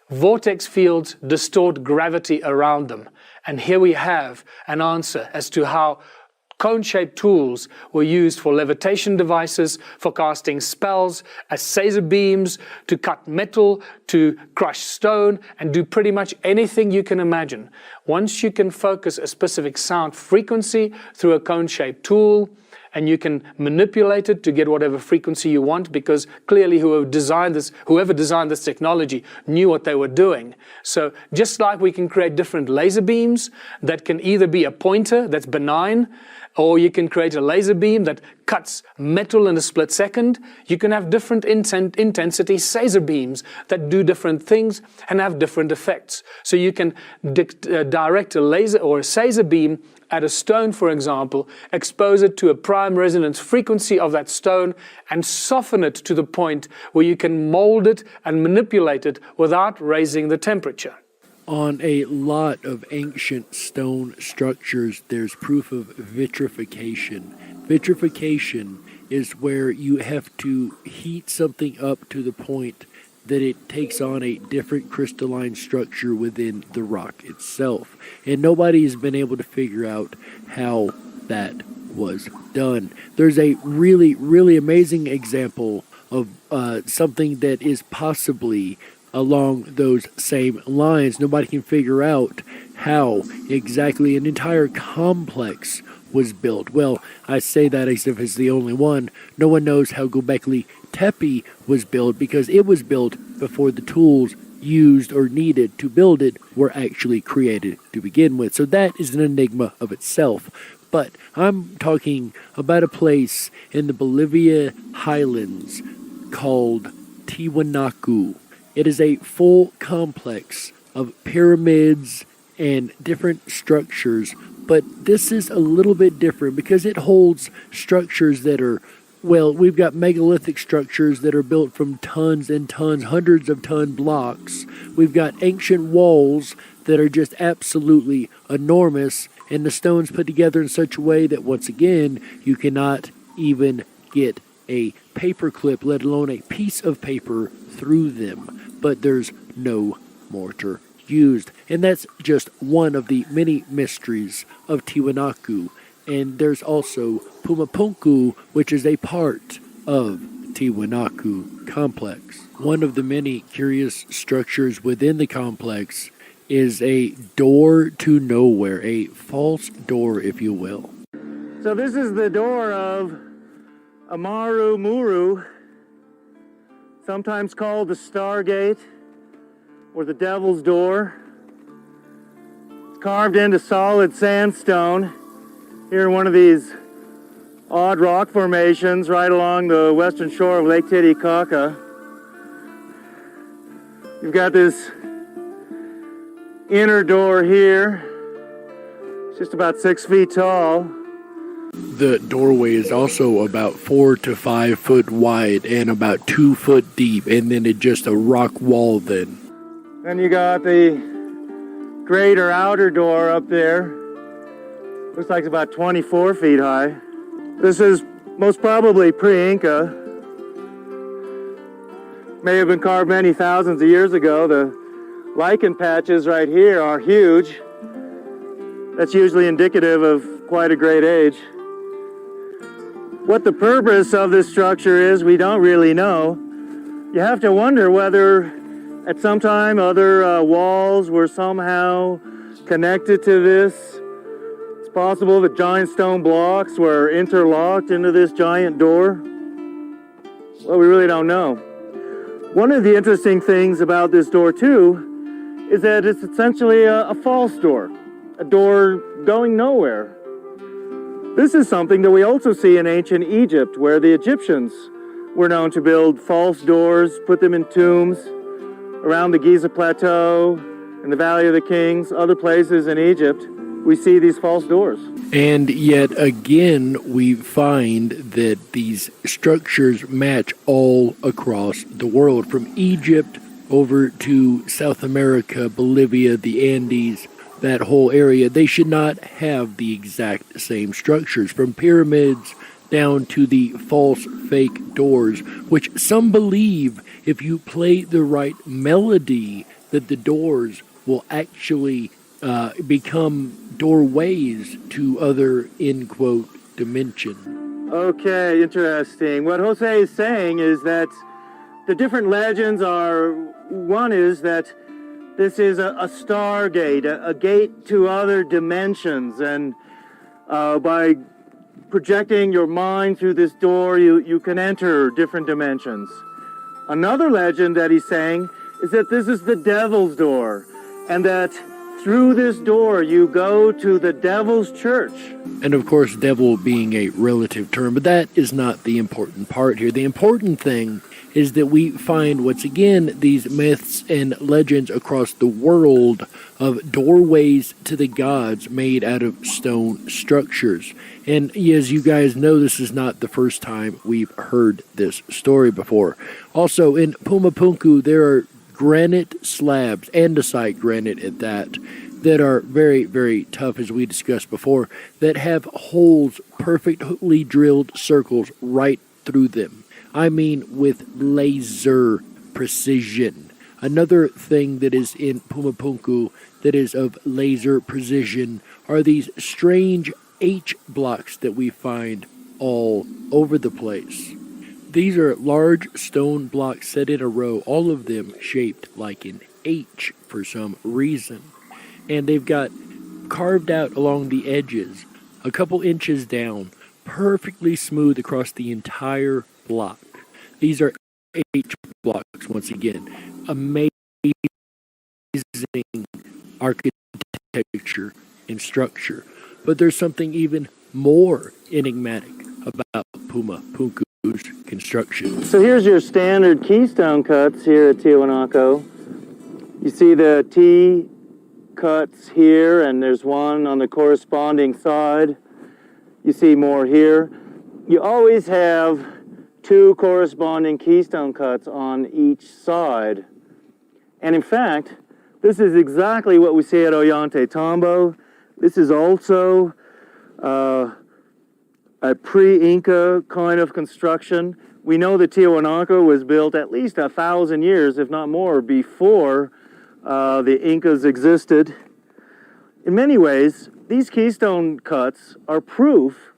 Vortex fields distort gravity around them. And here we have an answer as to how cone-shaped tools were used for levitation devices, for casting spells, as Caesar beams, to cut metal, to crush stone, and do pretty much anything you can imagine. Once you can focus a specific sound frequency through a cone-shaped tool, and you can manipulate it to get whatever frequency you want, because clearly whoever designed this technology knew what they were doing. So just like we can create different laser beams that can either be a pointer that's benign, or you can create a laser beam that cuts metal in a split second, you can have different intensity Caesar beams that do different things and have different effects. So you can direct a laser or a Caesar beam at a stone, for example, expose it to a prime resonance frequency of that stone and soften it to the point where you can mold it and manipulate it without raising the temperature. On a lot of ancient stone structures, there's proof of vitrification. Vitrification is where you have to heat something up to the point that it takes on a different crystalline structure within the rock itself. And nobody has been able to figure out how that was done. There's a really, really amazing example of something that is possibly along those same lines. Nobody can figure out how exactly an entire complex was built. Well, I say that as if it's the only one. No one knows how Göbekli Tepe was built because it was built before the tools used or needed to build it were actually created to begin with. So that is an enigma of itself. But I'm talking about a place in the Bolivia highlands called Tiwanaku. It is a full complex of pyramids and different structures, but this is a little bit different because it holds structures that are, well, we've got megalithic structures that are built from tons and tons, hundreds of ton blocks. We've got ancient walls that are just absolutely enormous, and the stones put together in such a way that, once again, you cannot even get a paper clip, let alone a piece of paper, through them. But there's no mortar used. And that's just one of the many mysteries of Tiwanaku. And there's also Pumapunku, which is a part of Tiwanaku complex. One of the many curious structures within the complex is a door to nowhere, a false door, if you will. So this is the door of Amaru Muru, sometimes called the Stargate or the Devil's Door. It's carved into solid sandstone here in one of these odd rock formations right along the western shore of Lake Titicaca. You've got this inner door here. It's just about 6 feet tall. The doorway is also about 4 to 5 foot wide and about 2 foot deep, and then it's just a rock wall then. Then you got the greater outer door up there. Looks like it's about 24 feet high. This is most probably pre-Inca. May have been carved many thousands of years ago. The lichen patches right here are huge. That's usually indicative of quite a great age. What the purpose of this structure is, we don't really know. You have to wonder whether at some time other walls were somehow connected to this. It's possible that giant stone blocks were interlocked into this giant door. Well, we really don't know. One of the interesting things about this door, too, is that it's essentially a false door, a door going nowhere. This is something that we also see in ancient Egypt, where the Egyptians were known to build false doors, put them in tombs around the Giza Plateau, in the Valley of the Kings, other places in Egypt. We see these false doors. And yet again, we find that these structures match all across the world, from Egypt over to South America, Bolivia, the Andes, that whole area. They should not have the exact same structures, from pyramids down to the false fake doors, which some believe if you play the right melody that the doors will actually become doorways to other, end quote, dimension. Okay, interesting. What Jose is saying is that the different legends are, one is that this is a stargate, a gate to other dimensions, and by projecting your mind through this door, you can enter different dimensions. Another legend that he's saying is that this is the devil's door, and that through this door you go to the devil's church. And of course, devil being a relative term, but that is not the important part here. The important thing is that we find, once again, these myths and legends across the world of doorways to the gods made out of stone structures. And as you guys know, this is not the first time we've heard this story before. Also, in Pumapunku, there are granite slabs, andesite granite at that are very, very tough, as we discussed before, that have holes, perfectly drilled circles right through them. I mean, with laser precision. Another thing that is in Pumapunku that is of laser precision are these strange H blocks that we find all over the place. These are large stone blocks set in a row, all of them shaped like an H for some reason. And they've got carved out along the edges a couple inches down, perfectly smooth across the entire block. These are H blocks, once again. Amazing architecture and structure. But there's something even more enigmatic about Puma Punku's construction. So here's your standard keystone cuts here at Tiwanaku. You see the T cuts here, and there's one on the corresponding side. You see more here. You always have two corresponding keystone cuts on each side. And in fact, this is exactly what we see at Ollantaytambo. This is also a pre-Inca kind of construction. We know that Tiwanaku was built at least 1,000 years, if not more, before the Incas existed. In many ways, these keystone cuts are proof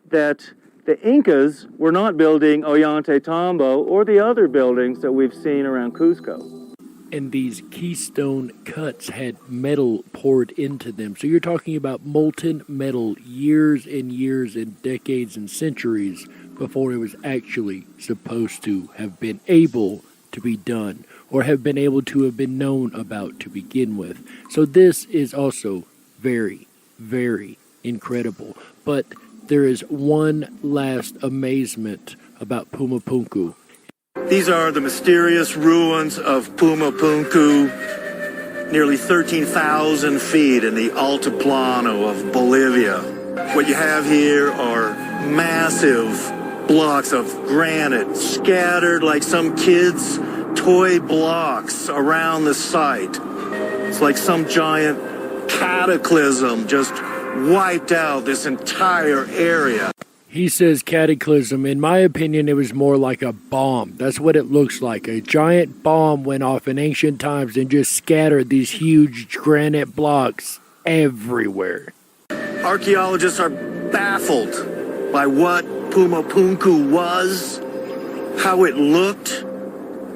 that the Incas were not building Ollantaytambo or the other buildings that we've seen around Cusco. And these keystone cuts had metal poured into them. So you're talking about molten metal years and years and decades and centuries before it was actually supposed to have been able to be done or have been able to have been known about to begin with. So this is also very, very incredible. But there is one last amazement about Puma Punku. These are the mysterious ruins of Puma Punku, nearly 13,000 feet in the Altiplano of Bolivia. What you have here are massive blocks of granite scattered like some kids' toy blocks around the site. It's like some giant cataclysm just wiped out this entire area. He says cataclysm. In my opinion, it was more like a bomb. That's what it looks like. A giant bomb went off in ancient times and just scattered these huge granite blocks everywhere. Archaeologists are baffled by what Puma Punku was, how it looked,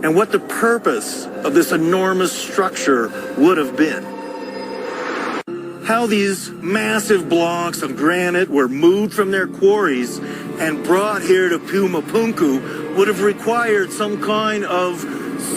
and what the purpose of this enormous structure would have been. How these massive blocks of granite were moved from their quarries and brought here to Puma Punku would have required some kind of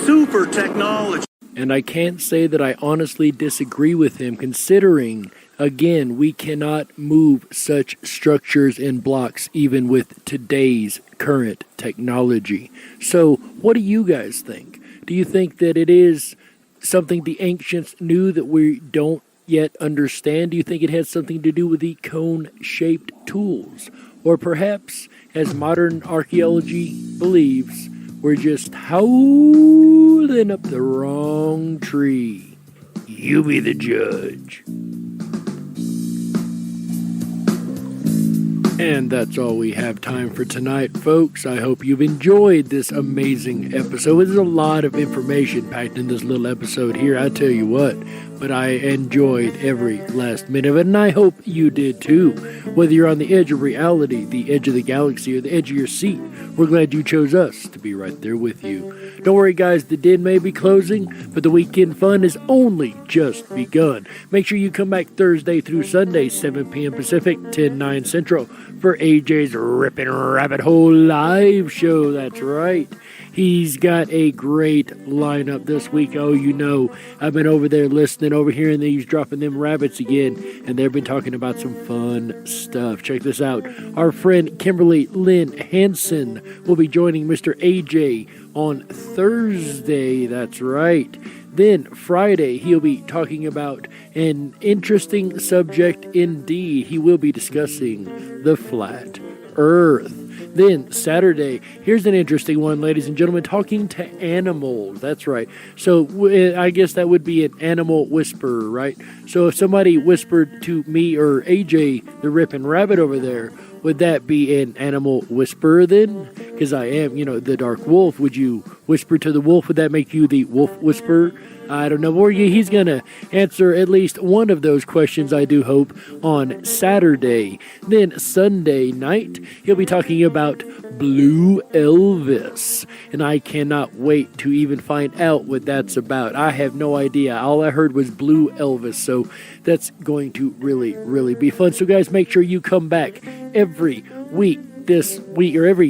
super technology. And I can't say that I honestly disagree with him, considering, again, we cannot move such structures and blocks even with today's current technology. So what do you guys think? Do you think that it is something the ancients knew that we don't yet understand? Do you think it has something to do with the cone-shaped tools? Or perhaps, as modern archaeology believes, we're just howling up the wrong tree? You be the judge. And that's all we have time for tonight, folks. I hope you've enjoyed this amazing episode. There's a lot of information packed in this little episode here, I tell you what. But I enjoyed every last minute of it, and I hope you did too. Whether you're on the edge of reality, the edge of the galaxy, or the edge of your seat, we're glad you chose us to be right there with you. Don't worry, guys, the den may be closing, but the weekend fun has only just begun. Make sure you come back Thursday through Sunday, 7 p.m. Pacific, 10/9 Central, for AJ's Rippin' Rabbit Hole live show. That's right. He's got a great lineup this week. Oh, you know, I've been over there listening over here, and he's dropping them rabbits again, and they've been talking about some fun stuff. Check this out. Our friend Kimberly Lynn Hansen will be joining Mr. AJ on Thursday. That's right. Then Friday, he'll be talking about an interesting subject indeed. He will be discussing the flat Earth. Then Saturday, here's an interesting one, ladies and gentlemen, talking to animals. That's right. So I guess that would be an animal whisperer, right? So if somebody whispered to me or AJ, the Rippin' Rabbit over there, would that be an animal whisperer then? Because I am, the Dark Wolf. Would you whisper to the wolf? Would that make you the wolf whisperer? I don't know. He's going to answer at least one of those questions, I do hope, on Saturday. Then Sunday night, he'll be talking about Blue Elvis. And I cannot wait to even find out what that's about. I have no idea. All I heard was Blue Elvis. So that's going to really, really be fun. So guys, make sure you come back every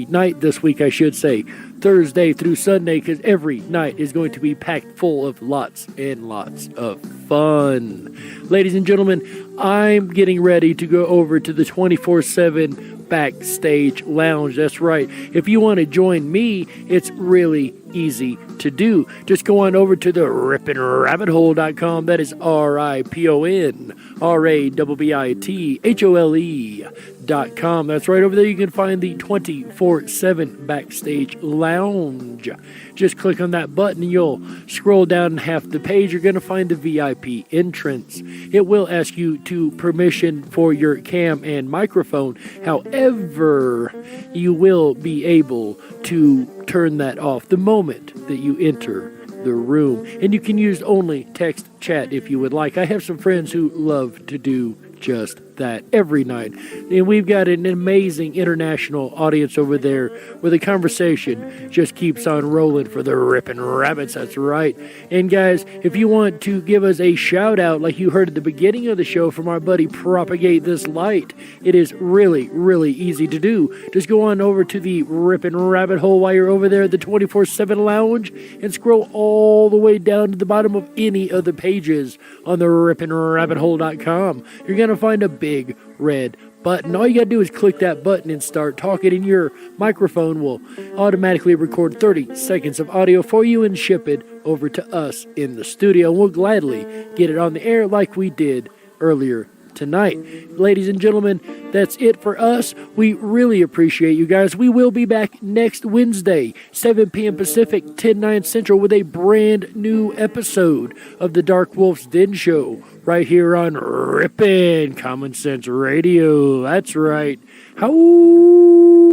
night this week, I should say, Thursday through Sunday, because every night is going to be packed full of lots and lots of fun. Ladies and gentlemen, I'm getting ready to go over to the 24/7 Backstage Lounge. That's right. If you want to join me, it's really easy to do. Just go on over to the ripinrabbithole.com. That is RIPONRABBITHOLE.com. That's right. Over there you can find the 24/7 Backstage Lounge. Just click on that button and you'll scroll down half the page. You're going to find the VIP entrance. It will ask you to permission for your cam and microphone. However, you will be able to turn that off the moment that you enter the room. And you can use only text chat if you would like. I have some friends who love to do just that every night. And we've got an amazing international audience over there where the conversation just keeps on rolling for the Rippin' Rabbits. That's right. And guys, if you want to give us a shout out like you heard at the beginning of the show from our buddy Propagate This Light, it is really, really easy to do. Just go on over to the Rippin' Rabbit Hole while you're over there at the 24/7 Lounge and scroll all the way down to the bottom of any of the pages on the ripinrabbithole.com. You're going to find a big red button. All you got to do is click that button and start talking, and your microphone will automatically record 30 seconds of audio for you and ship it over to us in the studio. We'll gladly get it on the air like we did earlier tonight. Ladies and gentlemen, that's it for us. We really appreciate you guys. We will be back next Wednesday, 7 p.m. Pacific, 10/9 Central, with a brand new episode of the DarkWolf's Den Show right here on Rippin' Common Sense Radio. That's right. Howl,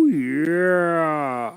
yeah.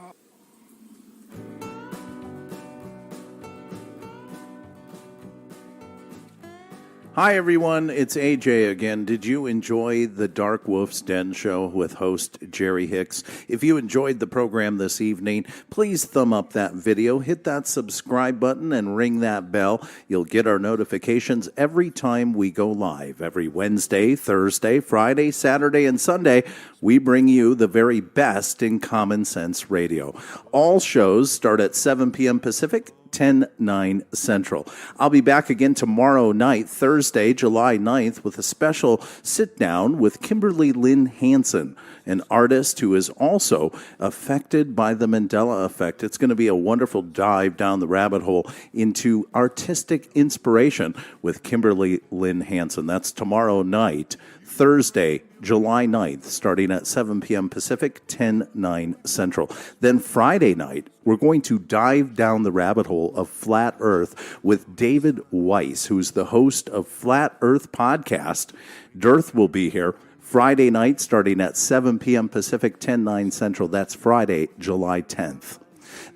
Hi, everyone. It's AJ again. Did you enjoy the DarkWolf's Den Show with host Jerry Hicks? If you enjoyed the program this evening, please thumb up that video, hit that subscribe button, and ring that bell. You'll get our notifications every time we go live. Every Wednesday, Thursday, Friday, Saturday, and Sunday, we bring you the very best in Common Sense Radio. All shows start at 7 p.m. Pacific, 10/9 Central. I'll be back again tomorrow night, Thursday, July 9th, with a special sit-down with Kimberly Lynn Hansen, an artist who is also affected by the Mandela effect. It's going to be a wonderful dive down the rabbit hole into artistic inspiration with Kimberly Lynn Hansen. That's tomorrow night, Thursday, July 9th, starting at 7 p.m. Pacific, 10/9 Central. Then Friday night, we're going to dive down the rabbit hole of Flat Earth with David Weiss, who's the host of Flat Earth Podcast. Dearth will be here Friday night, starting at 7 p.m. Pacific, 10/9 Central. That's Friday, July 10th.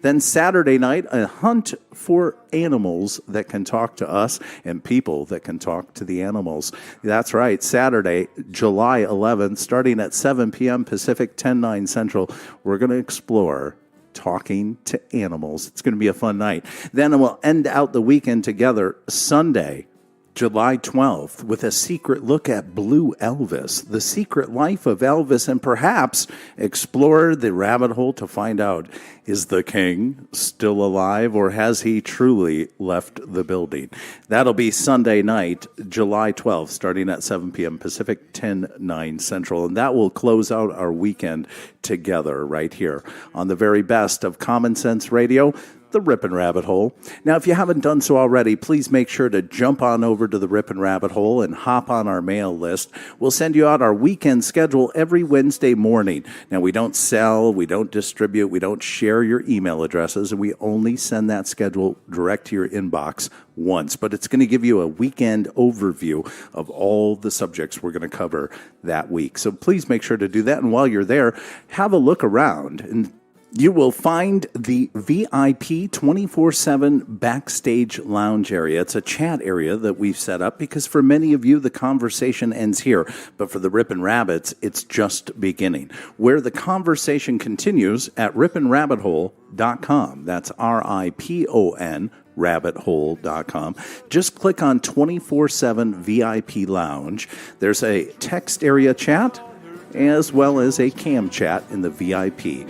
Then Saturday night, a hunt for animals that can talk to us and people that can talk to the animals. That's right, Saturday, July 11th, starting at 7 p.m. Pacific, 10/9 Central, we're going to explore talking to animals. It's going to be a fun night. Then we'll end out the weekend together Sunday, July 12th, with a secret look at Blue Elvis, the secret life of Elvis, and perhaps explore the rabbit hole to find out, is the king still alive or has he truly left the building? That'll be Sunday night, July 12th, starting at 7 p.m. Pacific, 10/9 Central, and that will close out our weekend together right here on the very best of Common Sense Radio, the Rippin' Rabbit Hole. Now, if you haven't done so already, please make sure to jump on over to the Rippin' Rabbit Hole and hop on our mail list. We'll send you out our weekend schedule every Wednesday morning. Now, we don't sell, we don't distribute, we don't share your email addresses, and we only send that schedule direct to your inbox once. But it's going to give you a weekend overview of all the subjects we're going to cover that week. So please make sure to do that. And while you're there, have a look around and You will find the VIP 24/7 backstage lounge area. It's a chat area that we've set up because for many of you, the conversation ends here. But for the Rippin' Rabbits, it's just beginning. Where the conversation continues at rippinrabbithole.com. That's RIPON, rabbithole.com. Just click on 24/7 VIP Lounge. There's a text area chat as well as a cam chat in the VIP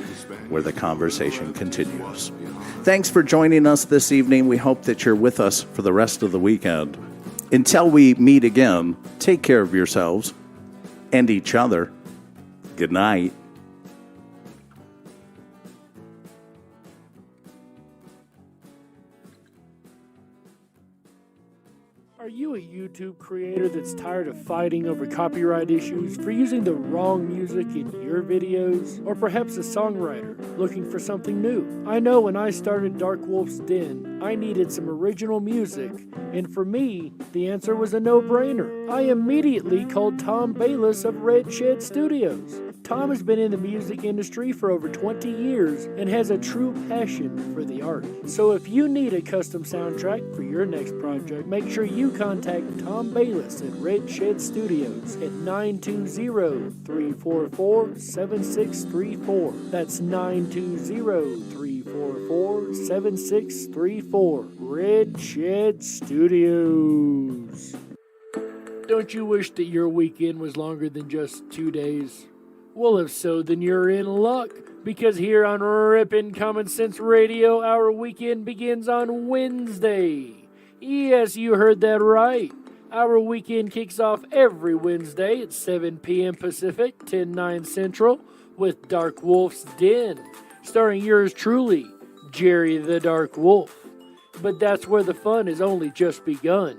where the conversation continues. Thanks for joining us this evening. We hope that you're with us for the rest of the weekend. Until we meet again, take care of yourselves and each other. Good night. Are you a YouTube creator that's tired of fighting over copyright issues for using the wrong music in your videos? Or perhaps a songwriter looking for something new? I know when I started DarkWolf's Den, I needed some original music, and for me, the answer was a no-brainer. I immediately called Tom Baillies of Red Shed Studios. Tom has been in the music industry for over 20 years and has a true passion for the art. So if you need a custom soundtrack for your next project, make sure you contact Tom Baillies at Red Shed Studios at 920-344-7634. That's 920-344-7634. Red Shed Studios. Don't you wish that your weekend was longer than just 2 days? Well, if so, then you're in luck, because here on Rippin' Common Sense Radio, our weekend begins on Wednesday. Yes, you heard that right. Our weekend kicks off every Wednesday at 7 p.m. Pacific, 10/9 Central, with DarkWolf's Den, starring yours truly, Jerry the Dark Wolf. But that's where the fun has only just begun.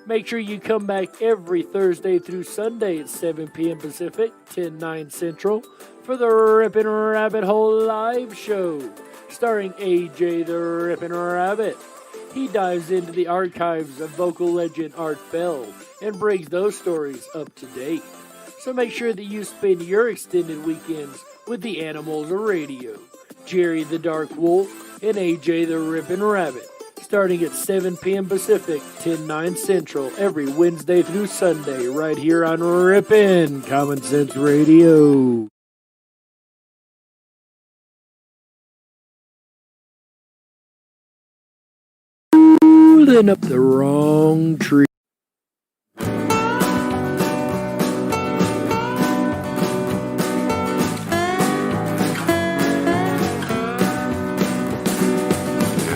Make sure you come back every Thursday through Sunday at 7 p.m. Pacific, 10/9 Central, for the Rippin' Rabbit Hole live show, starring AJ the Rippin' Rabbit. He dives into the archives of vocal legend Art Bell and brings those stories up to date. So make sure that you spend your extended weekends with the animals of radio, Jerry the Dark Wolf and AJ the Rippin' Rabbit, starting at 7 p.m. Pacific, 10/9 Central, every Wednesday through Sunday, right here on Rippin' Common Sense Radio. Pulling up the wrong tree.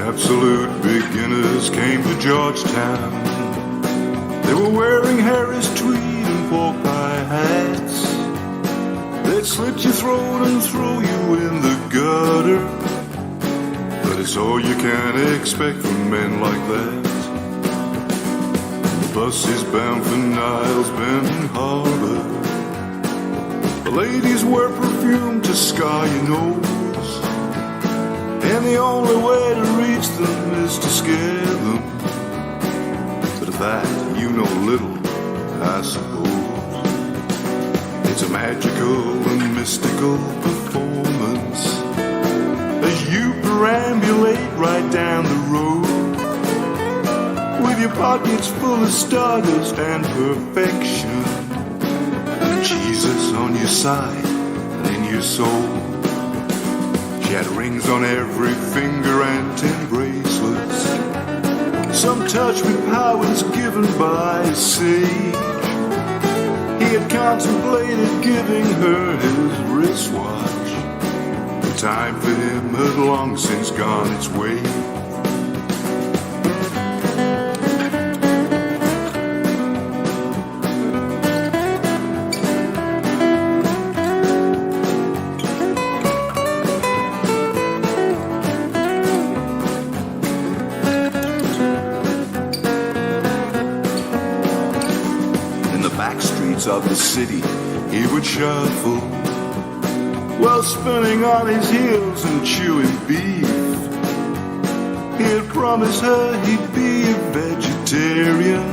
Absolute beginners came to Georgetown. They were wearing Harris tweed and pork pie hats. They'd slit your throat and throw you in the gutter. But it's all you can expect from men like that. The bus is bound for Niles Bend Harbor. The ladies wear perfume to scar your nose, and the only way to reach them is to scare them. But of that you know little, I suppose. It's a magical and mystical performance as you perambulate right down the road, with your pockets full of stardust and perfection, and Jesus on your side and in your soul. She had rings on every finger and 10 bracelets, some touch with powers given by a sage. He had contemplated giving her his wristwatch. The time for him had long since gone its way. Of the city he would shuffle, while spinning on his heels and chewing beef. He had promised her he'd be a vegetarian,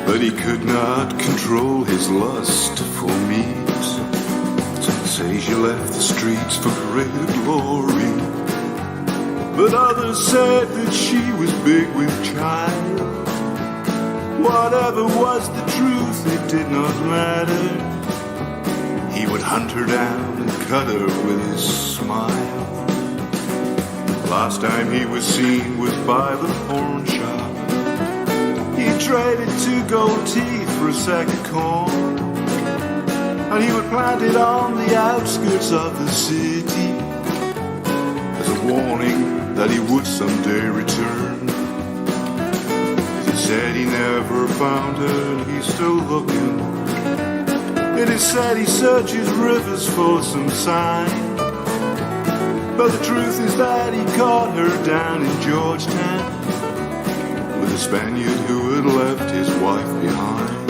but he could not control his lust for meat. say she left the streets for greater glory, but others said that she was big with child. Whatever was the truth, it did not matter. He would hunt her down and cut her with his smile. Last time he was seen was by the pawn shop. He traded 2 gold teeth for a sack of corn, and he would plant it on the outskirts of the city as a warning that he would someday return. He said he never found her and he's still looking. It is said he searches rivers for some sign, but the truth is that he caught her down in Georgetown with a Spaniard who had left his wife behind.